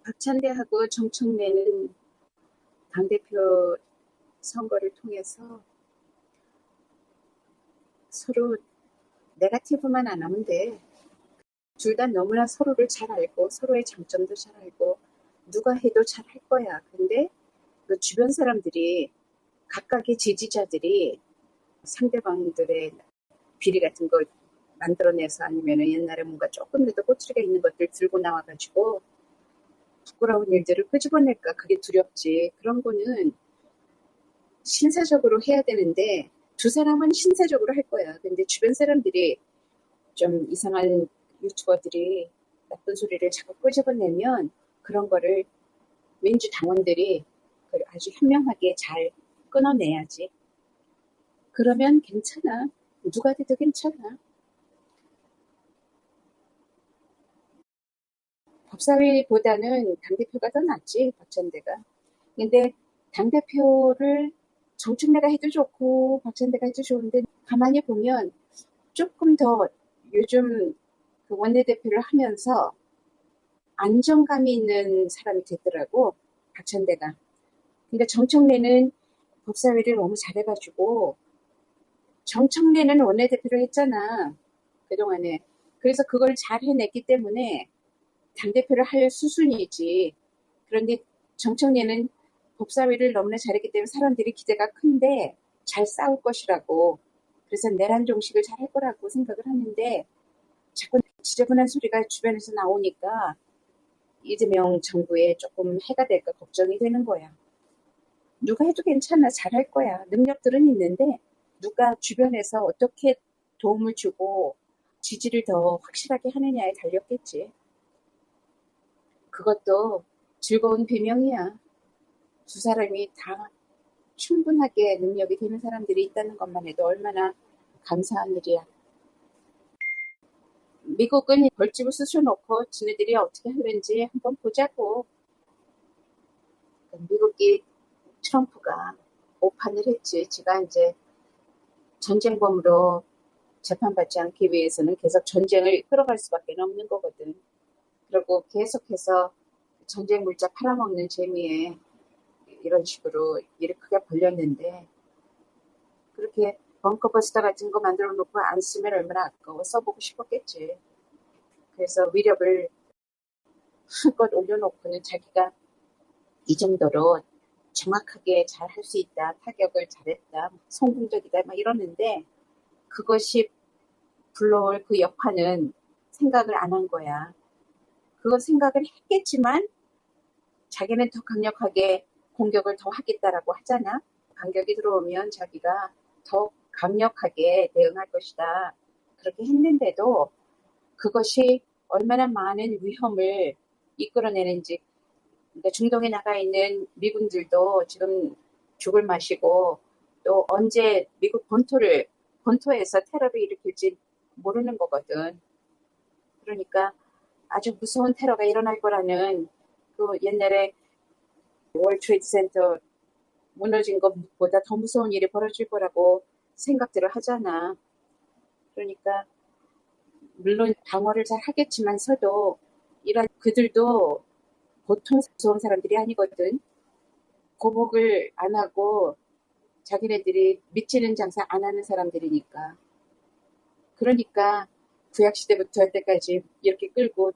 박찬대하고 정청래는 당대표 선거를 통해서 서로 네거티브만 안 하면 돼. 둘 다 너무나 서로를 잘 알고 서로의 장점도 잘 알고 누가 해도 잘 할 거야. 근데 그 주변 사람들이 각각의 지지자들이 상대방들의 비리 같은 거 만들어내서 아니면 옛날에 뭔가 조금이라도 꼬투리가 있는 것들 들고 나와가지고 부끄러운 일들을 끄집어낼까 그게 두렵지. 그런 거는 신사적으로 해야 되는데 두 사람은 신사적으로 할 거야. 근데 주변 사람들이 좀 이상한 유튜버들이 나쁜 소리를 자꾸 끄집어내면 그런 거를 민주당원들이 아주 현명하게 잘 끊어내야지. 그러면 괜찮아. 누가 돼도 괜찮아. 법사위보다는 당대표가 더 낫지, 박찬대가. 근데 당대표를 정청래가 해도 좋고 박찬대가 해도 좋은데 가만히 보면 조금 더 요즘 그 원내대표를 하면서 안정감이 있는 사람이 됐더라고, 박찬대가. 그러니까 정청래는 법사위를 너무 잘해가지고 정청래는 원내대표를 했잖아, 그동안에. 그래서 그걸 잘 해냈기 때문에 당대표를 할 수순이지. 그런데 정청래는 법사위를 너무나 잘했기 때문에 사람들이 기대가 큰데 잘 싸울 것이라고. 그래서 내란 종식을 잘 할 거라고 생각을 하는데 자꾸 지저분한 소리가 주변에서 나오니까 이재명 정부에 조금 해가 될까 걱정이 되는 거야. 누가 해도 괜찮아. 잘할 거야. 능력들은 있는데 누가 주변에서 어떻게 도움을 주고 지지를 더 확실하게 하느냐에 달렸겠지. 그것도 즐거운 비명이야. 두 사람이 다 충분하게 능력이 되는 사람들이 있다는 것만 해도 얼마나 감사한 일이야. 미국은 벌집을 쑤셔놓고 지네들이 어떻게 하는지 한번 보자고. 미국이 트럼프가 오판을 했지. 지가 이제 전쟁범으로 재판받지 않기 위해서는 계속 전쟁을 끌어갈 수밖에 없는 거거든. 그리고 계속해서 전쟁 물자 팔아먹는 재미에 이런 식으로 일을 크게 벌렸는데 그렇게 벙커버스터 같은 거 만들어 놓고 안 쓰면 얼마나 아까워. 써보고 싶었겠지. 그래서 위력을 한껏 올려놓고는 자기가 이 정도로 정확하게 잘 할 수 있다. 타격을 잘했다. 성공적이다. 막 이러는데 그것이 불러올 그 여파는 생각을 안 한 거야. 그거 생각을 했겠지만 자기는 더 강력하게 공격을 더 하겠다라고 하잖아. 반격이 들어오면 자기가 더 강력하게 대응할 것이다. 그렇게 했는데도 그것이 얼마나 많은 위험을 이끌어내는지. 그러니까 중동에 나가 있는 미군들도 지금 죽을 맛이고 또 언제 미국 본토에서 테러를 일으킬지 모르는 거거든. 그러니까 아주 무서운 테러가 일어날 거라는 그 옛날에 월드 트레이드 센터 무너진 것보다 더 무서운 일이 벌어질 거라고 생각들을 하잖아. 그러니까 물론 방어를 잘 하겠지만서도 이런 그들도 보통 무서운 사람들이 아니거든. 고복을 안 하고 자기네들이 미치는 장사 안 하는 사람들이니까. 그러니까 구약시대부터 할 때까지 이렇게 끌고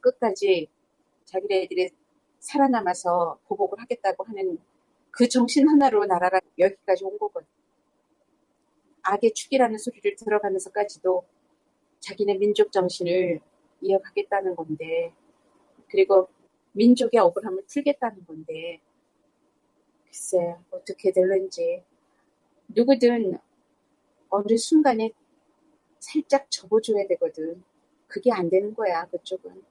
끝까지 자기네들이 살아남아서 보복을 하겠다고 하는 그 정신 하나로 나라가 여기까지 온 거거든. 악의 축이라는 소리를 들어가면서까지도 자기네 민족 정신을 이어가겠다는 건데, 그리고 민족의 억울함을 풀겠다는 건데, 글쎄 어떻게 될는지. 누구든 어느 순간에 살짝 접어줘야 되거든. 그게 안 되는 거야, 그쪽은.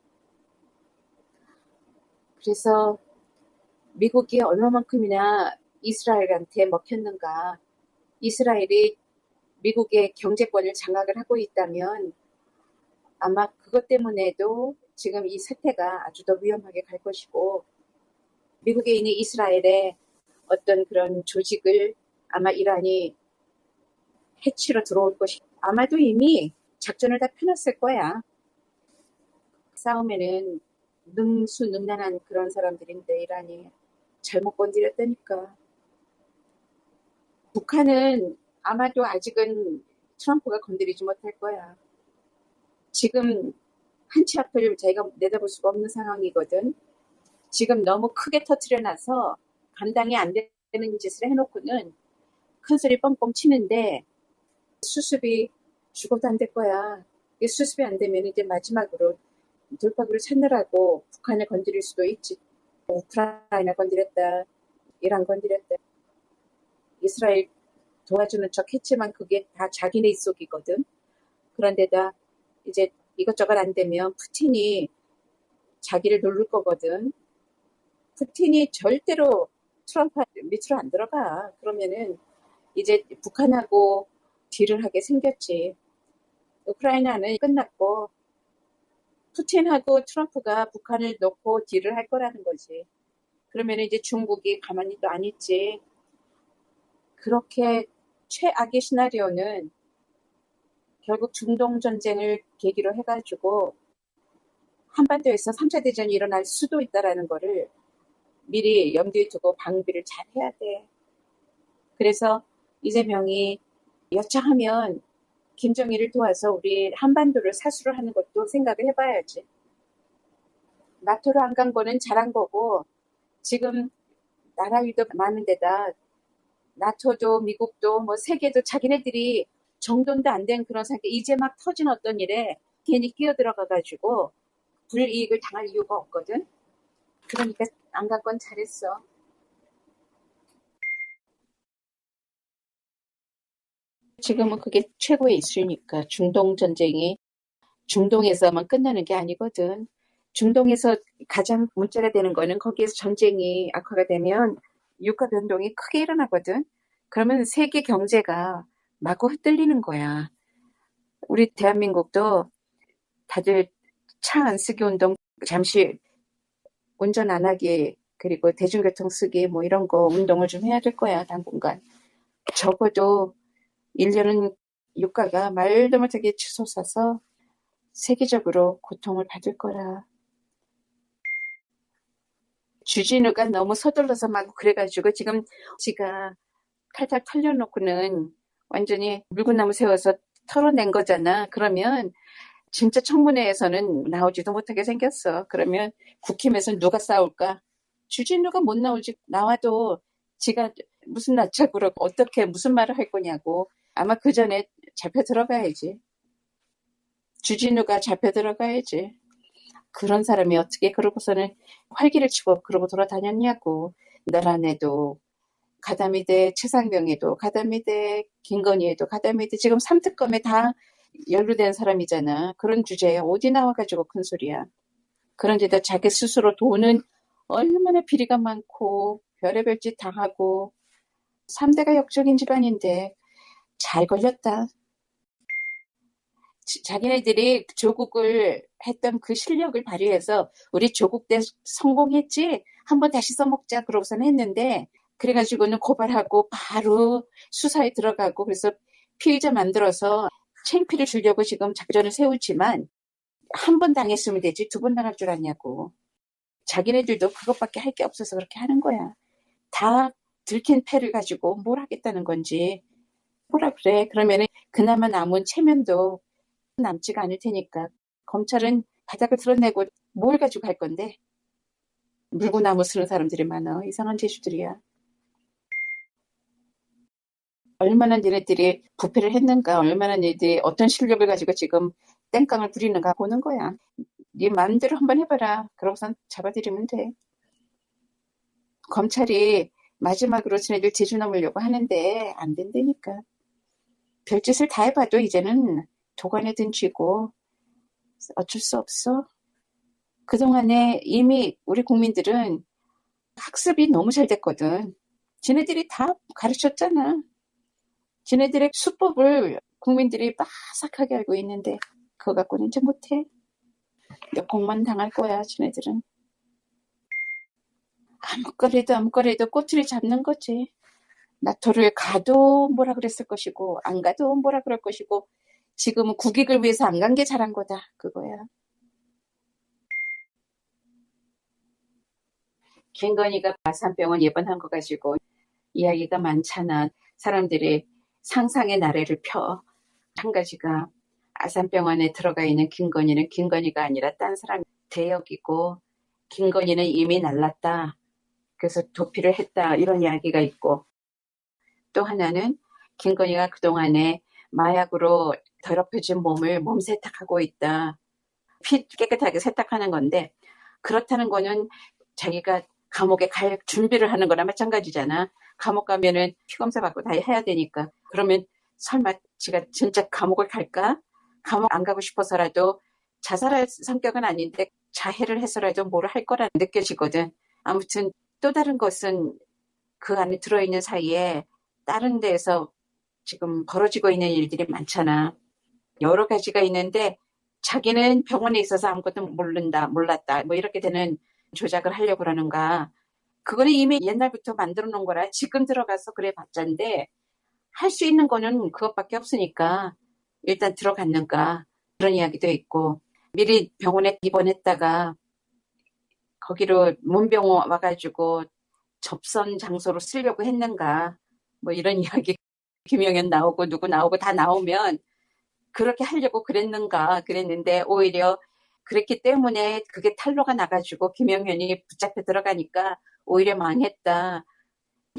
그래서 미국이 얼마만큼이나 이스라엘한테 먹혔는가. 이스라엘이 미국의 경제권을 장악을 하고 있다면 아마 그것 때문에도 지금 이 사태가 아주 더 위험하게 갈 것이고, 미국에 있는 이스라엘의 어떤 그런 조직을 아마 이란이 해치러 들어올 것이, 아마도 이미 작전을 다 펴놨을 거야. 싸움에는 능수능란한 그런 사람들인데 이란이 잘못 건드렸다니까. 북한은 아마도 아직은 트럼프가 건드리지 못할 거야. 지금 한 치 앞을 자기가 내다볼 수가 없는 상황이거든. 지금 너무 크게 터트려놔서 감당이 안 되는 짓을 해놓고는 큰 소리 뻥뻥 치는데 수습이 죽어도 안 될 거야. 이게 수습이 안 되면 이제 마지막으로 돌파구를 찾느라고 북한을 건드릴 수도 있지. 우크라이나 건드렸다. 이란 건드렸다. 이스라엘 도와주는 척 했지만 그게 다 자기네 속이거든. 그런데다 이제 이것저것 안 되면 푸틴이 자기를 누를 거거든. 푸틴이 절대로 트럼프 밑으로 안 들어가. 그러면은 이제 북한하고 딜을 하게 생겼지. 우크라이나는 끝났고 푸틴하고 트럼프가 북한을 놓고 딜을 할 거라는 거지. 그러면 이제 중국이 가만히 또 안 있지. 그렇게 최악의 시나리오는 결국 중동 전쟁을 계기로 해가지고 한반도에서 3차 대전이 일어날 수도 있다라는 거를 미리 염두에 두고 방비를 잘 해야 돼. 그래서 이재명이 여차하면 김정일을 도와서 우리 한반도를 사수를 하는 것도 생각을 해봐야지. 나토로 안 간 거는 잘한 거고 지금 나라 일도 많은 데다 나토도 미국도 뭐 세계도 자기네들이 정돈도 안 된 그런 상태 이제 막 터진 어떤 일에 괜히 끼어들어가가지고 불이익을 당할 이유가 없거든. 그러니까 안 간 건 잘했어. 지금은 그게 최고의 이슈니까 중동 전쟁이 중동에서만 끝나는 게 아니거든. 중동에서 가장 문제가 되는 거는 거기에서 전쟁이 악화가 되면 유가 변동이 크게 일어나거든. 그러면 세계 경제가 마구 흔들리는 거야. 우리 대한민국도 다들 차 안 쓰기 운동 잠시 운전 안 하기 그리고 대중교통 쓰기 뭐 이런 거 운동을 좀 해야 될 거야 당분간. 적어도 1년은 유가가 말도 못하게 치솟아서 세계적으로 고통을 받을 거라. 주진우가 너무 서둘러서 막 그래가지고 지금 지가 탈탈 털려놓고는 완전히 물구나무 세워서 털어낸 거잖아. 그러면 진짜 청문회에서는 나오지도 못하게 생겼어. 그러면 국힘에서 누가 싸울까? 주진우가 못 나오지. 나와도 지가 무슨 낯짝으로 어떻게 무슨 말을 할 거냐고. 아마 그 전에 잡혀 들어가야지. 주진우가 잡혀 들어가야지. 그런 사람이 어떻게 그러고서는 활기를 치고 그러고 돌아다녔냐고. 나라내도 가담이대 최상병에도 가담이대 김건희에도 가담이대 지금 3특검에 다 연루된 사람이잖아. 그런 주제에 어디 나와가지고 큰 소리야. 그런데다 자기 스스로 돈은 얼마나 비리가 많고 별의별 짓 다 하고 3대가 역적인 집안인데 잘 걸렸다. 자기네들이 조국을 했던 그 실력을 발휘해서 우리 조국 때 성공했지? 한번 다시 써먹자 그러고서는 했는데 그래가지고는 고발하고 바로 수사에 들어가고 그래서 피의자 만들어서 창피를 주려고 지금 작전을 세우지만 한 번 당했으면 되지 두 번 당할 줄 아냐고. 자기네들도 그것밖에 할 게 없어서 그렇게 하는 거야. 다 들킨 패를 가지고 뭘 하겠다는 건지. 뭐라 그래. 그러면은 그나마 남은 체면도 남지가 않을 테니까 검찰은 바닥을 드러내고 뭘 가지고 갈 건데 물구나무 쓰는 사람들이 많아. 이상한 재주들이야. 얼마나 니네들이 부패를 했는가 얼마나 니네들이 어떤 실력을 가지고 지금 땡깡을 부리는가 보는 거야. 네 마음대로 한번 해봐라. 그러고선 잡아들이면 돼. 검찰이 마지막으로 지네들 제주 넘으려고 하는데 안 된다니까. 별짓을 다 해봐도 이제는 도관에 든 쥐고 어쩔 수 없어. 그동안에 이미 우리 국민들은 학습이 너무 잘 됐거든. 지네들이 다 가르쳤잖아. 지네들의 수법을 국민들이 빠삭하게 알고 있는데 그거 갖고는 이제 못해. 역공만 당할 거야 지네들은. 아무거래도 꼬투리 잡는 거지. 나토를 가도 뭐라 그랬을 것이고 안 가도 뭐라 그럴 것이고 지금은 국익을 위해서 안 간 게 잘한 거다 그거야. 김건희가 아산병원 입원한 거 가지고 이야기가 많잖아. 사람들이 상상의 나래를 펴. 한 가지가 아산병원에 들어가 있는 김건희는 김건희가 아니라 딴 사람 대역이고 김건희는 이미 날랐다. 그래서 도피를 했다. 이런 이야기가 있고 또 하나는 김건희가 그동안에 마약으로 더럽혀진 몸을 몸 세탁하고 있다. 피 깨끗하게 세탁하는 건데 그렇다는 거는 자기가 감옥에 갈 준비를 하는 거나 마찬가지잖아. 감옥 가면은 피검사 받고 다 해야 되니까. 그러면 설마 지가 진짜 감옥을 갈까? 감옥 안 가고 싶어서라도 자살할 성격은 아닌데 자해를 해서라도 뭐를 할 거라 느껴지거든. 아무튼 또 다른 것은 그 안에 들어있는 사이에 다른 데에서 지금 벌어지고 있는 일들이 많잖아. 여러 가지가 있는데 자기는 병원에 있어서 아무것도 몰랐다. 뭐 이렇게 되는 조작을 하려고 그러는가. 그거는 이미 옛날부터 만들어 놓은 거라 지금 들어가서 그래 봤자인데 할 수 있는 거는 그것밖에 없으니까 일단 들어갔는가. 그런 이야기도 있고 미리 병원에 입원했다가 거기로 문병원 와가지고 접선 장소로 쓰려고 했는가. 뭐 이런 이야기 김영현 나오고 누구 나오고 다 나오면 그렇게 하려고 그랬는데 오히려 그랬기 때문에 그게 탄로가 나가지고 김영현이 붙잡혀 들어가니까 오히려 망했다.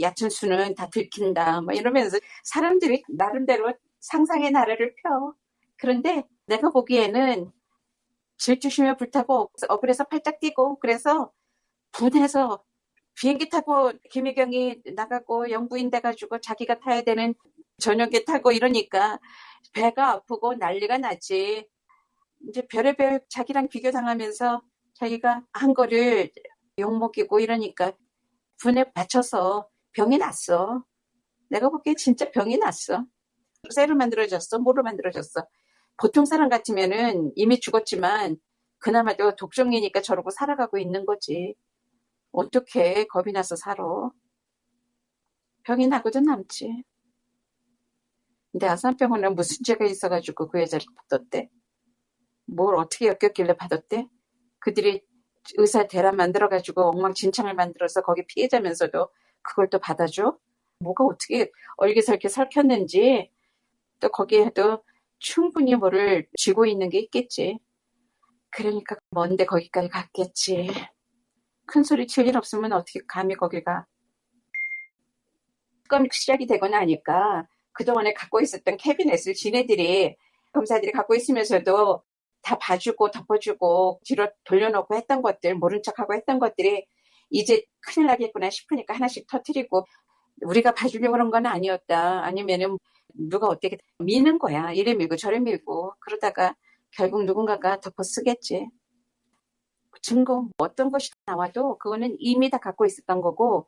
야춘수는 다 들킨다. 뭐 이러면서 사람들이 나름대로 상상의 나래를 펴. 그런데 내가 보기에는 질투심에 불타고 억울해서 팔짝 뛰고 그래서 분해서 비행기 타고 김혜경이 나가고 영부인 돼가지고 자기가 타야 되는 저녁에 타고 이러니까 배가 아프고 난리가 나지. 이제 별의별 자기랑 비교당하면서 자기가 한 거를 욕먹이고 이러니까 분에 받쳐서 병이 났어. 내가 보기에 진짜 병이 났어. 쇠로 만들어졌어? 뭐로 만들어졌어? 보통 사람 같으면은 이미 죽었지만 그나마도 독종이니까 저러고 살아가고 있는 거지. 어떻게 겁이 나서 살아. 병이 나고도 남지. 근데 아산병원은 무슨 죄가 있어가지고 그 여자를 받았대? 뭘 어떻게 엮였길래 받았대? 그들이 의사 대란 만들어가지고 엉망진창을 만들어서 거기 피해자면서도 그걸 또 받아줘? 뭐가 어떻게 얼기설기 설켰는지 또 거기에도 충분히 뭐를 쥐고 있는 게 있겠지. 그러니까 먼데 거기까지 갔겠지. 큰 소리 칠 일 없으면 어떻게 감히 거기 가. 특검이 시작이 되고 나니까 그동안에 갖고 있었던 캐비넷을 지네들이 검사들이 갖고 있으면서도 다 봐주고 덮어주고 뒤로 돌려놓고 했던 것들 모른 척하고 했던 것들이 이제 큰일 나겠구나 싶으니까 하나씩 터뜨리고 우리가 봐주려고 그런 건 아니었다. 아니면은 누가 어떻게 미는 거야. 이래 밀고 저래 밀고 그러다가 결국 누군가가 덮어 쓰겠지. 증거 어떤 것이 나와도 그거는 이미 다 갖고 있었던 거고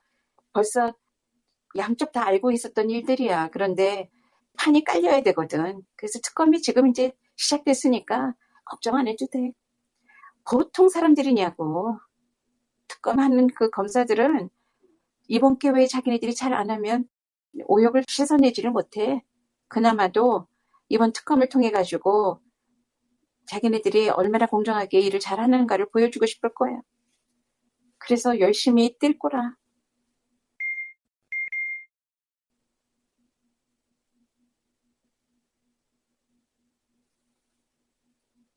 벌써 양쪽 다 알고 있었던 일들이야. 그런데 판이 깔려야 되거든. 그래서 특검이 지금 이제 시작됐으니까 걱정 안 해도 돼. 보통 사람들이냐고. 특검하는 그 검사들은 이번 기회에 자기네들이 잘 안 하면 오역을 씻어내지를 못해. 그나마도 이번 특검을 통해 가지고 자기네들이 얼마나 공정하게 일을 잘하는가를 보여주고 싶을 거야. 그래서 열심히 뛸 거라.